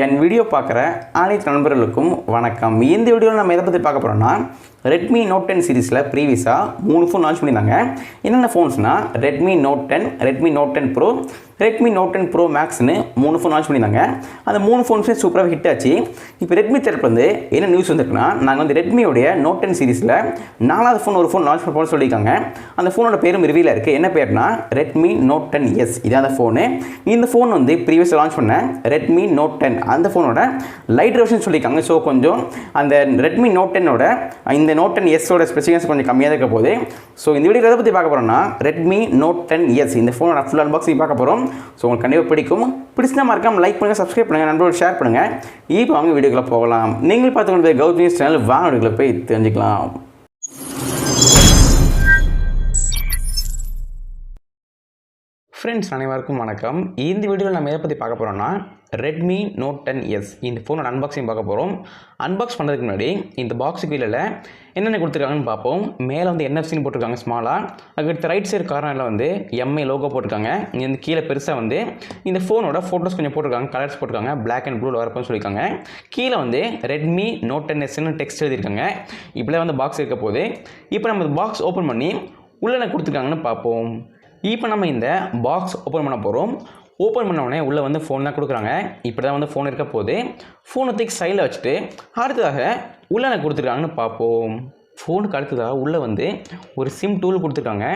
என் video பார்க்குற அனைத்து நண்பர்களுக்கும் வணக்கம். இந்த வீடியோவில் நம்ம எதை பற்றி பார்க்க போகிறோம்னா ரெட்மி நோட் 10 சீரீஸில் ப்ரீவியஸாக 3 ஃபோன் லான்ச் பண்ணியிருந்தாங்க. என்னென்ன ஃபோன்ஸ்னால் Redmi Note 10, Redmi Note 10 Pro, Redmi Note 10 Pro மேக்ஸ்னு 3 ஃபோன் லான்ச் பண்ணியிருந்தாங்க. அந்த 3 ஃபோன்ஸே சூப்பராக ஹிட் ஆச்சு. இப்போ ரெட்மி தரப்பு வந்து என்ன நியூஸ் வந்திருக்குன்னா, நாங்கள் வந்து ரெட்மியோடைய நோட் 10 சீரீஸில் 4வது ஃபோன் ஒரு ஃபோன் லான்ச் பண்ண போன்னு சொல்லியிருக்காங்க. அந்த ஃபோனோட பேரும் ரிவீலாக இருக்குது. என்ன பேர்னா ரெட்மி நோட் 10S. இதான் அந்த ஃபோனு. இந்த ஃபோன் வந்து ப்ரீவியஸாக லான்ச் பண்ண ரெட்மி நோட் 10 அந்த ஃபோனோட லைட் வெர்ஷன் சொல்லியிருக்காங்க. ஸோ கொஞ்சம் அந்த ரெட்மி நோட் 10ஓட இந்த நோட் 10Sஓட ஸ்பெசிஃபிகேஷன் கொஞ்சம் கம்மியாக இருக்க போகுது. ஸோ இந்த வீடியோ எதை பற்றி பார்க்க போகிறோம்னா ரெட்மி நோட் 10S இந்த ஃபோனோட ஃபுல் அன்பாக்சிங் பார்க்க போகிறோம். ஸோ உங்களுக்கு கண்டிப்பாக பிடிக்கும். பிடிச்சா மறக்காம லைக் பண்ணுங்கள், சப்ஸ்கிரைப் பண்ணுங்கள், நண்பர்களோட ஷேர் பண்ணுங்கள். இப்போ வாங்க வீடியோக்குள்ளே போகலாம். நீங்கள் பார்த்துக்கொண்டு கௌதம் சேனல் வாங்க வீடியோக்குள்ளே போய் தெரிஞ்சுக்கலாம். ஃப்ரெண்ட்ஸ் அனைவருக்கும் வணக்கம். இந்த வீடியோவில் நம்ம எதை பற்றி பார்க்க போகிறோம்னா ரெட்மி நோட் 10S இந்த ஃபோனோட அன்பாக்சிங் பார்க்க போகிறோம். அன்பாக்ஸ் பண்ணுறதுக்கு முன்னாடி இந்த பாக்ஸுக்கு கீழே என்னென்ன கொடுத்துருக்காங்கன்னு பார்ப்போம். மேலே வந்து NFCன்னு போட்டிருக்காங்க ஸ்மாலாக. அதுக்கடுத்து ரைட் சைடு கார்னரில் வந்து MI லோகோ போட்டிருக்காங்க. இந்த கீழே பெருசாக வந்து இந்த ஃபோனோட ஃபோட்டோஸ் கொஞ்சம் போட்டிருக்காங்க, கலர்ஸ் போட்டிருக்காங்க, பிளாக் அண்ட் ப்ளூவில் வரப்போன்னு சொல்லியிருக்காங்க. கீழே வந்து ரெட்மி நோட் 10Sன்னு டெக்ஸ்ட் எழுதியிருக்காங்க. இப்படியே வந்து பாக்ஸ் இருக்க போகுது. இப்போ நம்ம இந்த பாக்ஸ் ஓப்பன் பண்ணி உள்ளே என்ன கொடுத்துருக்காங்கன்னு பார்ப்போம். இப்போ நம்ம இந்த பாக்ஸ் ஓப்பன் பண்ண போகிறோம். ஓப்பன் பண்ண உடனே உள்ளே வந்து ஃபோன் தான் கொடுக்குறாங்க. இப்படி தான் வந்து ஃபோன் இருக்க போது. ஃபோனை தூக்கி சைடில் வச்சுட்டு அடுத்ததாக உள்ளே என்ன கொடுத்துருக்காங்கன்னு பார்ப்போம். ஃபோனுக்கு அடுத்ததாக உள்ளே வந்து ஒரு சிம் டூல் கொடுத்துருக்காங்க.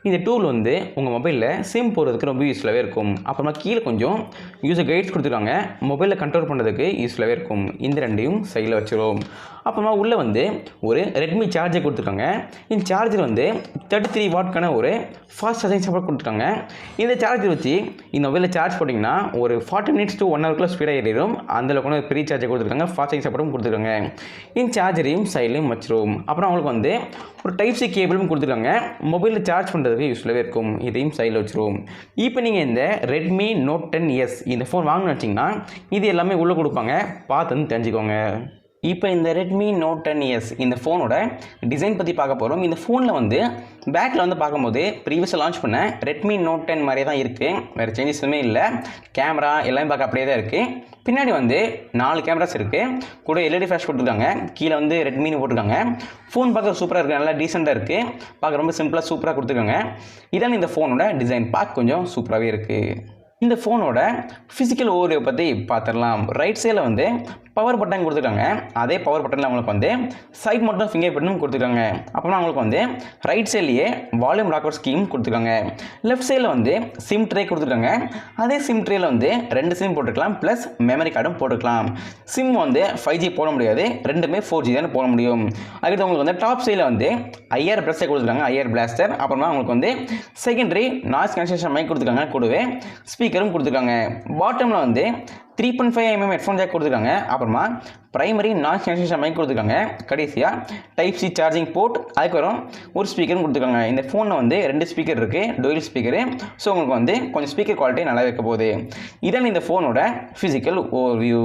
இந்த டூல் வந்து உங்கள் மொபைலில் சிம் போடுறதுக்கு ரொம்ப யூஸ்ஃபுல்லாகவே இருக்கும். அப்புறமா கீழே கொஞ்சம் யூசர் கைட்ஸ் கொடுத்துருக்காங்க. மொபைலில் கண்ட்ரோல் பண்ணுறதுக்கு யூஸ்ஃபுல்லாகவே இருக்கும். இந்த ரெண்டையும் சைடில் வச்சுருவோம். அப்புறமா உள்ளே வந்து ஒரு ரெட்மி சார்ஜர் கொடுத்துருக்காங்க. இந்த சார்ஜர் வந்து 33 வாட்க்கான ஒரு ஃபாஸ்ட் சார்ஜிங் சப்போர்ட் கொடுத்துருக்காங்க. இந்த சார்ஜர் வச்சு இந்த மொபைலில் சார்ஜ் போட்டிங்கன்னா ஒரு 40 minutes to 1 hourக்குள்ள ஸ்பீடாக ஏறிடும். அந்தளவுக்கு ஒரு பெரிய சார்ஜர் கொடுத்துருக்காங்க. ஃபாஸ்ட் சார்ஜிங் சப்போர்ட்டும் கொடுத்துருக்காங்க. இந்த சார்ஜரையும் சைட்லையும் வச்சிருவோம். அப்புறம் அவங்களுக்கு வந்து ஒரு டைப்-C கேபிளும் கொடுத்துருக்காங்க. மொபைலில் சார்ஜ் பண்ணுறதுக்கு யூஸ்ஃபுல்லாகவே இருக்கும். இதையும் சைடில் வச்சுருவோம். இப்போ நீங்கள் இந்த ரெட்மி நோட் 10S இந்த ஃபோன் வாங்கணும்னு வச்சிங்கன்னா இது எல்லாமே உள்ளே கொடுப்பாங்க. பார்த்து வந்து தெரிஞ்சுக்கோங்க. இப்போ இந்த ரெட்மி நோட் 10S இந்த ஃபோனோட டிசைன் பற்றி பார்க்க போகிறோம். இந்த ஃபோனில் வந்து பேக்கில் வந்து பார்க்கும்போது ப்ரீவியஸாக லான்ச் பண்ண ரெட்மி நோட் 10 மாதிரியே தான் இருக்குது. வேறு சேஞ்சஸ் எதுவுமே இல்லை. கேமரா எல்லாமே பார்க்க அப்படியே தான் இருக்குது. பின்னாடி வந்து 4 கேமராஸ் இருக்குது. கூட LED ஃப்ளாஷ் போட்டுருக்காங்க. கீழே வந்து ரெட்மின்னு போட்டிருக்காங்க. ஃபோன் பார்க்க சூப்பராக இருக்குது. நல்லா டீசெண்டாக இருக்குது. பார்க்க ரொம்ப சிம்பிளாக சூப்பராக கொடுத்துருக்காங்க. இதான் இந்த ஃபோனோட டிசைன். பார்க்க கொஞ்சம் சூப்பராகவே இருக்குது. இந்த ஃபோனோட ஃபிசிக்கல் ஓவர்வியூ பற்றி பார்த்துடலாம். ரைட் சைடில் வந்து பவர் பட்டன் கொடுத்துருக்காங்க. அதே பவர் பட்டனில் அவங்களுக்கு வந்து சைட் மட்டும் ஃபிங்கர் பிரிண்டும் கொடுத்துருக்காங்க. அப்புறம் அவங்களுக்கு வந்து ரைட் சைட்லேயே வால்யூம் லாக்கர் ஸ்கீம் கொடுத்துருக்காங்க. லெஃப்ட் சைடில் வந்து சிம் ட்ரே கொடுத்துருக்காங்க. அதே சிம் ட்ரேயில் வந்து 2 சிம் போட்டுக்கலாம், ப்ளஸ் மெமரி கார்டும் போட்டுக்கலாம். சிம் வந்து 5G போட முடியாது, ரெண்டுமே 4G தான் போட முடியும். அதுக்கு உங்களுக்கு வந்து டாப் சைடில் வந்து IR பிளாஸ்டர் கொடுத்துருக்காங்க, IR பிளாஸ்டர். அப்புறமா அவங்களுக்கு வந்து செகண்டரி நாய்ஸ் கேன்சலேஷன் மைக் கொடுத்துருக்காங்க. கூடவே ஸ்பீக்கரும் கொடுத்துருக்காங்க. பாட்டமில் வந்து 3.5mm ஹெட்ஃபோன் ஜாக் கொடுத்துருக்காங்க. அப்புறமா பிரைமரி நாய்ஸ் கேன்சலேஷன் மைக் கொடுத்துருக்காங்க. கடைசியாக டைப்-C சார்ஜிங் போர்ட், அதுக்கப்புறம் ஒரு ஸ்பீக்கரும் கொடுத்துருக்காங்க. இந்த ஃபோனில் வந்து 2 ஸ்பீக்கர் இருக்குது, டூயல் ஸ்பீக்கரு. ஸோ உங்களுக்கு வந்து கொஞ்சம் ஸ்பீக்கர் குவாலிட்டி நல்லா இருக்க போகுது. இதான் இந்த ஃபோனோட ஃபிசிக்கல் ஓவர்வியூ.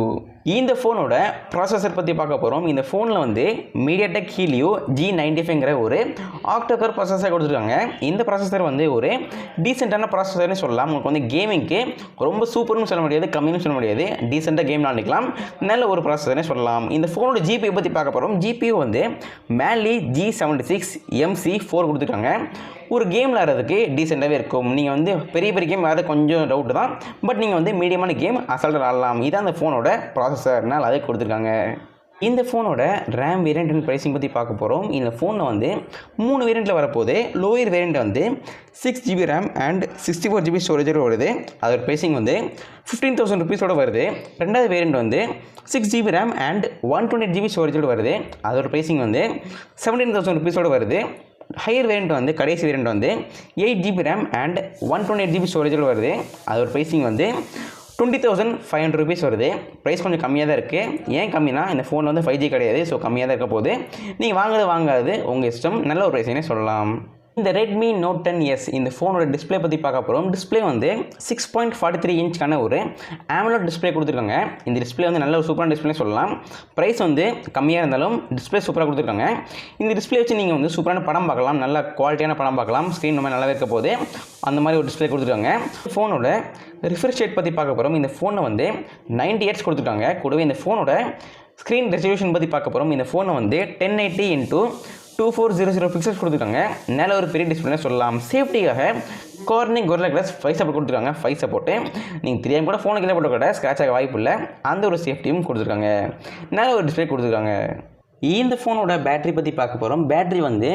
இந்த ஃபோனோட ப்ராசஸர் பற்றி பார்க்க போகிறோம். இந்த ஃபோனில் வந்து MediaTek Helio G95ங்கிற ஒரு ஆக்டோகோர் ப்ராசஸர் கொடுத்துருக்காங்க. இந்த ப்ராசஸர் வந்து ஒரு டீசெண்டான ப்ராசஸர்னு சொல்லலாம். உங்களுக்கு வந்து கேமிங்க்கு ரொம்ப சூப்பர்னு சொல்ல முடியாது, கம்மின்னு சொல்ல முடியாது. டீசெண்டாக கேம் விளாண்டிக்கலாம். நல்ல ஒரு ப்ராசஸர்னே சொல்லலாம். இந்த ஃபோனோட GPU பற்றி பார்க்க போகிறோம். GPU வந்து மேன்லி G76 MC4 கொடுத்துருக்காங்க. ஒரு கேம் விளையாடுறதுக்கு டீசெண்டாகவே இருக்கும். நீங்கள் வந்து பெரிய பெரிய கேம் விளையாட கொஞ்சம் டவுட் தான். பட் நீங்கள் வந்து மீடியமான கேம் அசால்ட்டாக விளாடலாம். இதான் அந்த ஃபோனோட ப்ராசஸர்னால் அதே கொடுத்துருக்காங்க. இந்த ஃபோனோட ரேம் வேரியண்ட் அண்ட் ப்ரைஸிங் பற்றி பார்க்க போகிறோம். இந்த ஃபோனில் வந்து 3 வேரியண்ட்டில் வரப்போகுது. லோயர் வேரியண்ட் வந்து 6GB ரேம் அண்ட் 64GB ஸ்டோரேஜோடு வருது. அதோட ப்ரைஸிங் வந்து 15,000 rupees வருது. ரெண்டாவது வேரியண்ட் வந்து 6GB ரேம் அண்ட் 128GB ஸ்டோரேஜோடு வருது. அதோட ப்ரைஸிங் வந்து 17,000 rupees வருது. ஹையர் வேரியண்ட் வந்து கடைசி வேரியண்ட் வந்து 8GB ரேம் அண்ட் 128GB ஸ்டோரேஜோடு வருது. அதோட ப்ரைஸிங் வந்து 20,500 rupees வருது. ப்ரைஸ் கொஞ்சம் கம்மியாக தான் இருக்குது. ஏன் கம்மினா இந்த ஃபோன் வந்து 5G கிடையாது. ஸோ கம்மியாக தான் இருக்க போகுது. நீங்கள் வாங்காது உங்கள் இஷ்டம். நல்ல ஒரு ப்ரைஸினே சொல்லலாம். இந்த Redmi Note 10s இந்த ஃபோனோட டிஸ்பிளே பற்றி பார்க்க போகிறோம். டிஸ்பிளே வந்து 6.43 இன்ச்க்கான ஒரு AMOLED டிஸ்பிளே கொடுத்துருக்காங்க. இந்த டிஸ்பிளே வந்து நல்ல ஒரு சூப்பரான டிஸ்பிளே சொல்லலாம். ப்ரைஸ் வந்து கம்மியாக இருந்தாலும் டிஸ்பிளே சூப்பராக கொடுத்துருக்காங்க. இந்த டிஸ்பிளே வச்சு நீங்கள் வந்து சூப்பரான படம் பார்க்கலாம், நல்ல குவாலிட்டியான படம் பார்க்கலாம். ஸ்க்ரீன் ரொம்ப நல்லா இருக்க போது அந்த மாதிரி ஒரு டிஸ்பிளே கொடுத்துருக்காங்க. ஃபோனோட ரிஃப்ரெஷ் ரேட் பற்றி பார்க்க போகிறோம். இந்த ஃபோனை வந்து 90 Hz கொடுத்துருக்காங்க. கூடவே இந்த ஃபோனோட ஸ்க்ரீன் ரெசல்யூஷன் பற்றி பார்க்க போகிறோம். இந்த ஃபோனை வந்து 1080x2400 பிக்சல்ஸ் கொடுத்துருக்காங்க. நல்ல ஒரு பெரிய டிஸ்பிளே சொல்லலாம். சேஃப்டிக்காக கார்னிங் Gorilla Glass 5 சப்போர்ட் கொடுத்துருக்காங்க. 5 சப்போர்ட்டு நீங்கள் தெரியாமல் கூட ஃபோனை கீழே போட்ட கூட ஸ்க்ராட்ச் ஆக வாய்ப்பு இல்லை. அந்த ஒரு சேஃப்டியும் கொடுத்துருக்காங்க. நல்ல ஒரு டிஸ்பிளே கொடுத்துருக்காங்க. இந்த ஃபோனோட பேட்டரி பற்றி பார்க்க போகிறோம். பேட்டரி வந்து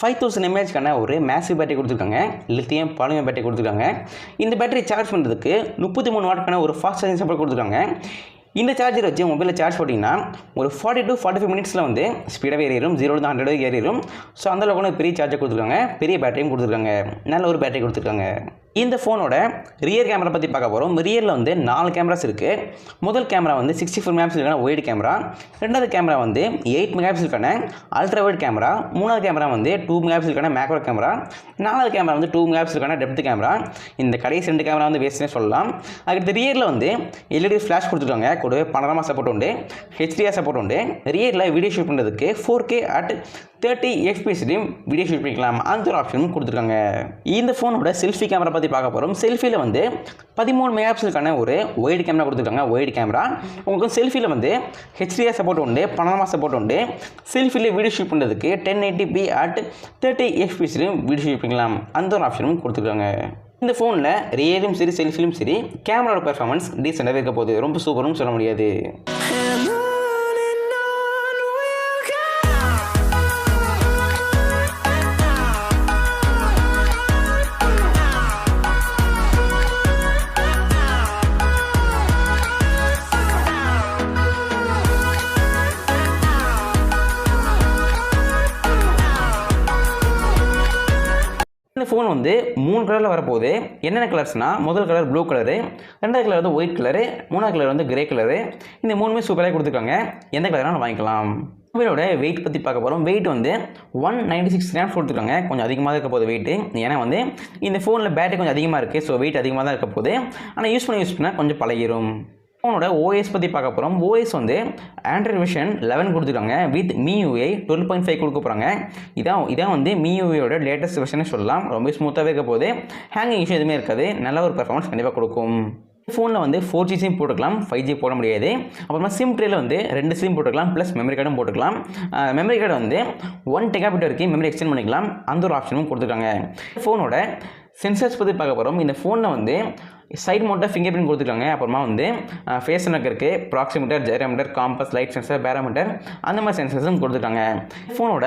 5000 mAhக்கான ஒரு மேசிவ் பேட்டரி கொடுத்துருக்காங்க. லித்தியம் பாலிமர் பேட்டரி கொடுத்துருக்காங்க. இந்த பேட்டரி சார்ஜ் பண்ணுறதுக்கு 33 வாட்க்கான ஒரு ஃபாஸ்ட் சார்ஜிங் சப்போர்ட் கொடுத்துருக்காங்க. இந்த சார்ஜர் வச்சு மொபைலில் சார்ஜ் போட்டிங்கன்னா ஒரு 40 to 45 மினிட்ஸில் வந்து ஸ்பீடாகவே ஏறிடும். 0 to 100 வரைக்கும் ஏறிடும். ஸோ அந்தளவுக்கு பெரிய சார்ஜர் கொடுத்துருக்காங்க. பெரிய பேட்டரியும் கொடுத்துருக்காங்க. நல்ல ஒரு பேட்டரி கொடுத்துருக்காங்க. இந்த ஃபோனோட ரியர் கேமரா பற்றி பார்க்க போகிறோம். ரியரில் வந்து 4 கேமராஸ் இருக்குது. முதல் கேமரா வந்து 64 மெகாபிக்சலுக்கான ஒயிட் கேமரா. ரெண்டாவது கேமரா வந்து 8 மெகாபிக்சலுக்கான அல்ட்ரா வைட் கேமரா. மூணாவது கேமரா வந்து 2 மெகாபிக்சலுக்கான மேக்ரோ கேமரா. நாலாவது கேமரா வந்து 2 மெகாபிக்சலுக்கான டெப்த் கேமரா. இந்த கடைசி 2 கேமரா வந்து வேஸ்ட்னே சொல்லலாம். அதுக்கு ரியரில் வந்து LED ஃப்ளாஷ் கொடுத்துருக்காங்க. கூடவே பனோராமா சப்போர்ட் உண்டு, HDR சப்போர்ட் உண்டு. ரியரில் வீடியோ ஷூட் பண்ணுறதுக்கு 4K at 30 FPS video shoot பண்ணிக்கலாம். அந்த ஒரு ஆப்ஷனும் கொடுத்துருக்காங்க. இந்த ஃபோனோட செல்ஃபி கேமரா பற்றி பார்க்க போகிறோம். செல்ஃபியில் வந்து 13 மெகாபிக்சலுக்கான ஒரு ஒயிட் கேமரா கொடுத்துருக்காங்க. ஒயிட் கேமரா உங்களுக்கு செல்ஃபியில் வந்து HDR சப்போர்ட் உண்டு, பனோராமா சப்போர்ட் உண்டு. செல்ஃபியில் வீடியோ ஷூட் பண்ணுறதுக்கு 1080p at 30 FPS video shoot பண்ணிக்கலாம். அந்த ஒரு ஆப்ஷனும் கொடுத்துருக்காங்க. இந்த ஃபோனில் ரியலும் சரி செல்ஃபிலும் சரி கேமராவோட பெர்ஃபார்மன்ஸ் டீசெண்டாகவே இருக்க போகுது. ரொம்ப சூப்பரும் சொல்ல முடியாது. இந்த ஃபோன் வந்து 3 கலரில் வரப்போகுது. என்னென்ன கலர்ஸ்னால், முதல் கலர் ப்ளூ கலரு, ரெண்டாவது கலர் வந்து ஒயிட் கலரு, மூணாவது கலர் வந்து கிரே கலரு. இந்த மூணுமே சூப்பராக கொடுத்துருக்காங்க. எந்த கலராக வாங்கிக்கலாம். மொபைலோட வெயிட் பற்றி பார்க்க போகிறோம். வெயிட் வந்து 196 கிராம்ஸ் கொடுத்துருக்காங்க. கொஞ்சம் அதிகமாக இருக்க போகுது வெயிட்டு. ஏன்னா வந்து இந்த ஃபோனில் பேட்டரி கொஞ்சம் அதிகமாக இருக்குது. ஸோ வெயிட் அதிகமாக தான் இருக்க போகுது. ஆனால் யூஸ் பண்ணால் கொஞ்சம் பழகிடும். ஃபோனோட ஓஎஸ் பற்றி பார்க்க போகிறோம். ஓஎஸ் வந்து ஆண்ட்ராய்டு வெர்ஷன் 11 கொடுத்துருக்காங்க. வித் MIUI 12.5 கொடுக்க போகிறாங்க. இதான் வந்து MIUIயோட லேட்டஸ்ட் வெர்ஷனே சொல்லலாம். ரொம்ப ஸ்மூத்தாகவே இருக்க போகுது. ஹேங்கிங் இஷ்யூ எதுவுமே இருக்காது. நல்ல ஒரு பெர்ஃபார்மன்ஸ் கண்டிப்பாக கொடுக்கும். ஃபோனில் வந்து 4G சிம் போட்டுக்கலாம், 5G போட முடியாது. அப்புறமா சிம் ட்ரேயில் வந்து 2 சிம் போட்டுக்கலாம், ப்ளஸ் மெமரி கார்டும் போட்டுக்கலாம். மெமரி கார்டு வந்து 1 TB வரைக்கும் மெமரி எக்ஸ்டெண்ட் பண்ணிக்கலாம். அந்த ஒரு ஆப்ஷனும் கொடுத்துருக்காங்க. ஃபோனோட சென்சர்ஸ் பற்றி பார்க்க போகிறோம். இந்த ஃபோனில் வந்து சைட் மவுண்ட்டாக ஃபிங்கர் பிரிண்ட் கொடுத்துருக்காங்க. அப்புறமா வந்து ஃபேஸ் சென்சர் இருக்குது, ப்ராக்சிமீட்டர், ஜைரோமீட்டர், காம்பஸ், லைட் சென்சர், பேராமீட்டர், அந்த மாதிரி சென்சர்ஸும் கொடுத்துருக்காங்க. ஃபோனோட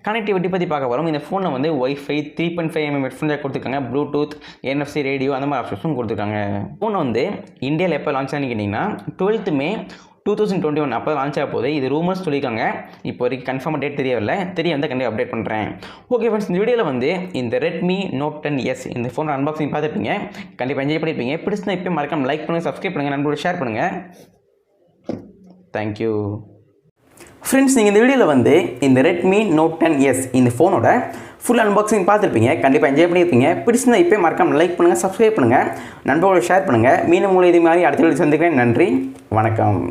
கனெக்டிவிட்டி பற்றி பார்க்க போகிறோம். இந்த ஃபோனில் வந்து Wi-Fi 3.5mm ஹெட்ஃபோன் ஜாக் கொடுத்துருக்காங்க. ப்ளூடூத், NFC ரேடியோ, அந்த மாதிரி ஆப்ஷன்ஸும் கொடுத்துருக்காங்க. ஃபோன் வந்து இந்தியாவில் எப்போ லான்ச் ஆனு கேட்டிங்கன்னா 12 May 2021 அப்போ லான்ச் ஆக போகுது. இது ரூமர்ஸ் சொல்லியிருக்காங்க. இப்போ வரைக்கும் கன்ஃபார்மாக டேட் தெரியவில்லை. வந்து கண்டிப்பாக அப்டேட் பண்ணுறேன். ஓகே ஃப்ரெண்ட்ஸ், இந்த வீடியோவில் வந்து இந்த Redmi Note 10s இந்த ஃபோன் அன்பாக்சிங் பார்த்துருப்பீங்க. கண்டிப்பாக என்ஜாய் பண்ணியிருப்பீங்க. பிடிச்சிருந்தா இப்போ மறக்காம லைக் பண்ணுங்கள், சப்ஸ்கிரைப் பண்ணுங்கள், நண்பரோட ஷேர் பண்ணுங்கள். Thank you friends. நீங்கள் இந்த வீடியோவில் வந்து இந்த Redmi Note 10s இந்த ஃபோனோட ஃபுல் அன்பாக்சிங் பார்த்துருப்பீங்க. கண்டிப்பாக என்ஜாய் பண்ணியிருப்பீங்க. பிடிச்சிருந்தா இப்போ மறக்காம லைக் பண்ணுங்கள், சப்ஸ்கிரைப் பண்ணுங்கள், நண்பரோட ஷேர் பண்ணுங்கள். மீண்டும் உங்களை இது மாதிரி அடுத்த வீடியோ சந்திக்கிறேன். நன்றி, வணக்கம்.